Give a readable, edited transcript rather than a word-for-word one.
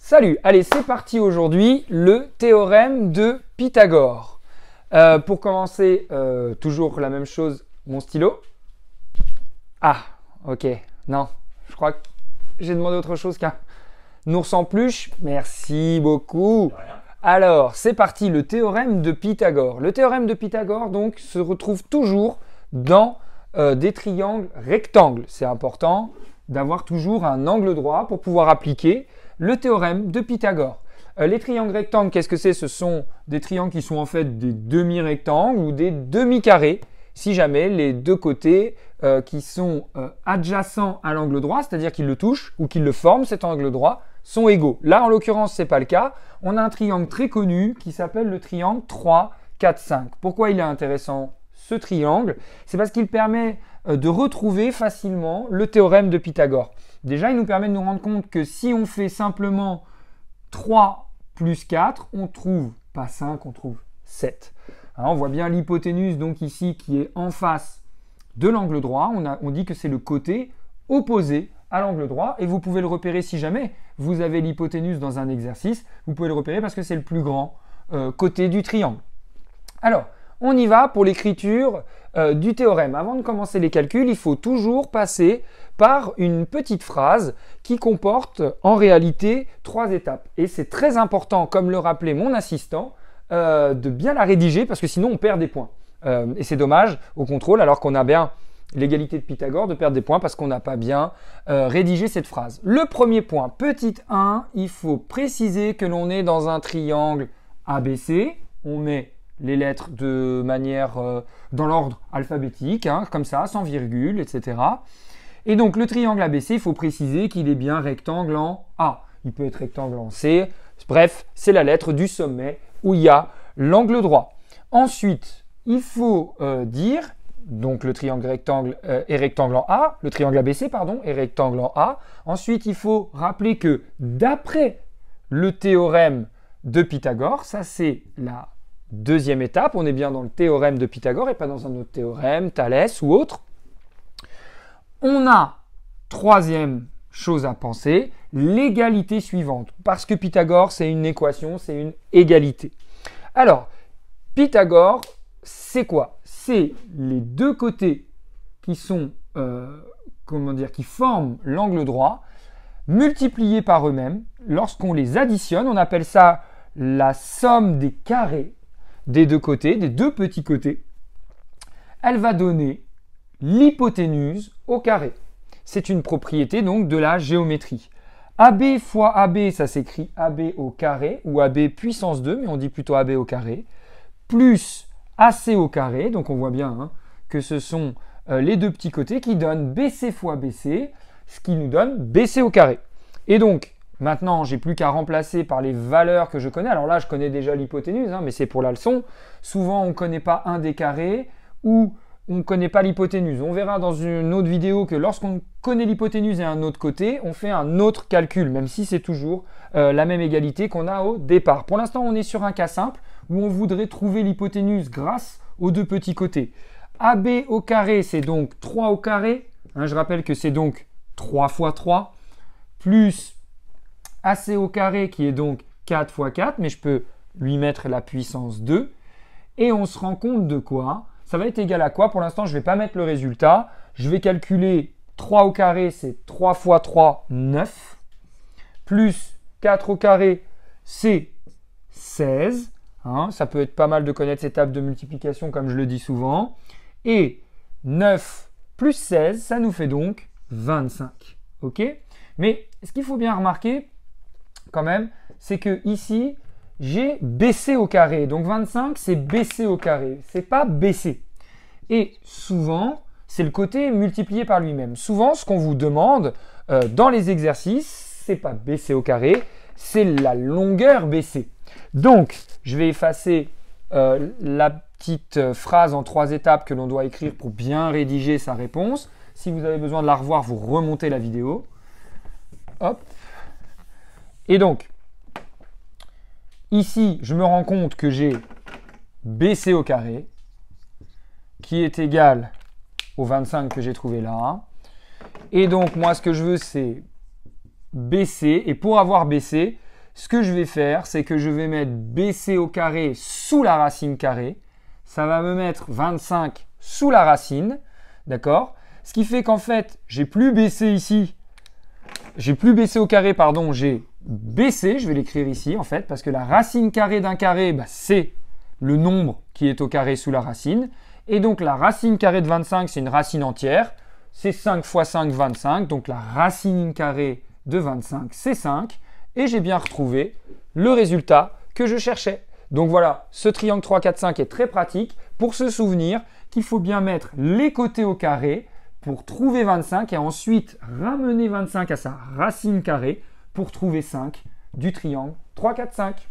Salut, allez c'est parti aujourd'hui, le théorème de Pythagore. Pour commencer, toujours la même chose, mon stylo. Ah, ok, non, je crois que j'ai demandé autre chose qu'un ours en peluche. Merci beaucoup. Alors, c'est parti, le théorème de Pythagore. Le théorème de Pythagore, donc, se retrouve toujours dans des triangles rectangles. C'est important d'avoir toujours un angle droit pour pouvoir appliquer le théorème de Pythagore. Les triangles rectangles, qu'est-ce que c'est? Ce sont des triangles qui sont en fait des demi-rectangles ou des demi-carrés, si jamais les deux côtés qui sont adjacents à l'angle droit, c'est-à-dire qu'ils le touchent ou qu'ils le forment, cet angle droit, sont égaux. Là, en l'occurrence, ce n'est pas le cas. On a un triangle très connu qui s'appelle le triangle 3, 4, 5. Pourquoi il est intéressant, ce triangle? C'est parce qu'il permet de retrouver facilement le théorème de Pythagore. Déjà, il nous permet de nous rendre compte que si on fait simplement 3 plus 4, on trouve pas 5, on trouve 7. Alors, on voit bien l'hypoténuse donc ici qui est en face de l'angle droit. On dit que c'est le côté opposé à l'angle droit et vous pouvez le repérer si jamais vous avez l'hypoténuse dans un exercice. Vous pouvez le repérer parce que c'est le plus grand côté du triangle. Alors, on y va pour l'écriture du théorème. Avant de commencer les calculs, il faut toujours passer par une petite phrase qui comporte en réalité 3 étapes. Et c'est très important, comme le rappelait mon assistant, de bien la rédiger parce que sinon on perd des points. Et c'est dommage au contrôle, alors qu'on a bien l'égalité de Pythagore, de perdre des points parce qu'on n'a pas bien rédigé cette phrase. Le premier point, petit 1, il faut préciser que l'on est dans un triangle ABC. On met les lettres de manière dans l'ordre alphabétique, hein, comme ça, sans virgule, etc. Et donc le triangle ABC, il faut préciser qu'il est bien rectangle en A. Il peut être rectangle en C. Bref, c'est la lettre du sommet où il y a l'angle droit. Ensuite, il faut dire, donc le triangle rectangle est rectangle en A, le triangle ABC, pardon, est rectangle en A. Ensuite, il faut rappeler que d'après le théorème de Pythagore, ça c'est la deuxième étape, on est bien dans le théorème de Pythagore et pas dans un autre théorème, Thalès ou autre. On a, troisième chose à penser, l'égalité suivante. Parce que Pythagore, c'est une équation, c'est une égalité. Alors, Pythagore, c'est quoi? C'est les deux côtés qui sont, qui forment l'angle droit, multipliés par eux-mêmes. Lorsqu'on les additionne, on appelle ça la somme des carrés des deux côtés, des deux petits côtés. Elle va donner l'hypoténuse au carré. C'est une propriété donc de la géométrie. AB fois AB, ça s'écrit AB au carré ou AB puissance 2, mais on dit plutôt AB au carré, plus AC au carré, donc on voit bien hein, que ce sont les deux petits côtés qui donnent BC fois BC, ce qui nous donne BC au carré. Et donc, maintenant, j'ai plus qu'à remplacer par les valeurs que je connais. Alors là, je connais déjà l'hypoténuse, hein, mais c'est pour la leçon. Souvent, on ne connaît pas un des carrés ou on ne connaît pas l'hypoténuse. On verra dans une autre vidéo que lorsqu'on connaît l'hypoténuse et un autre côté, on fait un autre calcul, même si c'est toujours la même égalité qu'on a au départ. Pour l'instant, on est sur un cas simple où on voudrait trouver l'hypoténuse grâce aux deux petits côtés. AB au carré, c'est donc 3 au carré. Hein, je rappelle que c'est donc 3 fois 3, plus AC au carré qui est donc 4 fois 4, mais je peux lui mettre la puissance 2. Et on se rend compte de quoi? Ça va être égal à quoi? Pour l'instant, je ne vais pas mettre le résultat. Je vais calculer 3 au carré, c'est 3 fois 3, 9. Plus 4 au carré, c'est 16. Hein, ça peut être pas mal de connaître ces tables de multiplication comme je le dis souvent. Et 9 plus 16, ça nous fait donc 25. Ok? Mais ce qu'il faut bien remarquer quand même, c'est que ici, j'ai BC au carré. Donc 25, c'est BC au carré. C'est pas BC. Et souvent, c'est le côté multiplié par lui-même. Souvent, ce qu'on vous demande dans les exercices, c'est pas BC au carré, c'est la longueur BC. Donc, je vais effacer la petite phrase en 3 étapes que l'on doit écrire pour bien rédiger sa réponse. Si vous avez besoin de la revoir, vous remontez la vidéo. Hop. Et donc, ici, je me rends compte que j'ai BC au carré qui est égal au 25 que j'ai trouvé là. Et donc, moi, ce que je veux, c'est BC. Et pour avoir BC, ce que je vais faire, c'est que je vais mettre BC au carré sous la racine carrée. Ça va me mettre 25 sous la racine, d'accord? Ce qui fait qu'en fait, j'ai plus BC ici. J'ai plus BC au carré, pardon, j'ai BC, je vais l'écrire ici en fait, parce que la racine carrée d'un carré, bah, c'est le nombre qui est au carré sous la racine. Et donc la racine carrée de 25, c'est une racine entière. C'est 5 fois 5, 25. Donc la racine carrée de 25, c'est 5. Et j'ai bien retrouvé le résultat que je cherchais. Donc voilà, ce triangle 3, 4, 5 est très pratique pour se souvenir qu'il faut bien mettre les côtés au carré pour trouver 25 et ensuite ramener 25 à sa racine carrée pour trouver 5 du triangle 3, 4, 5.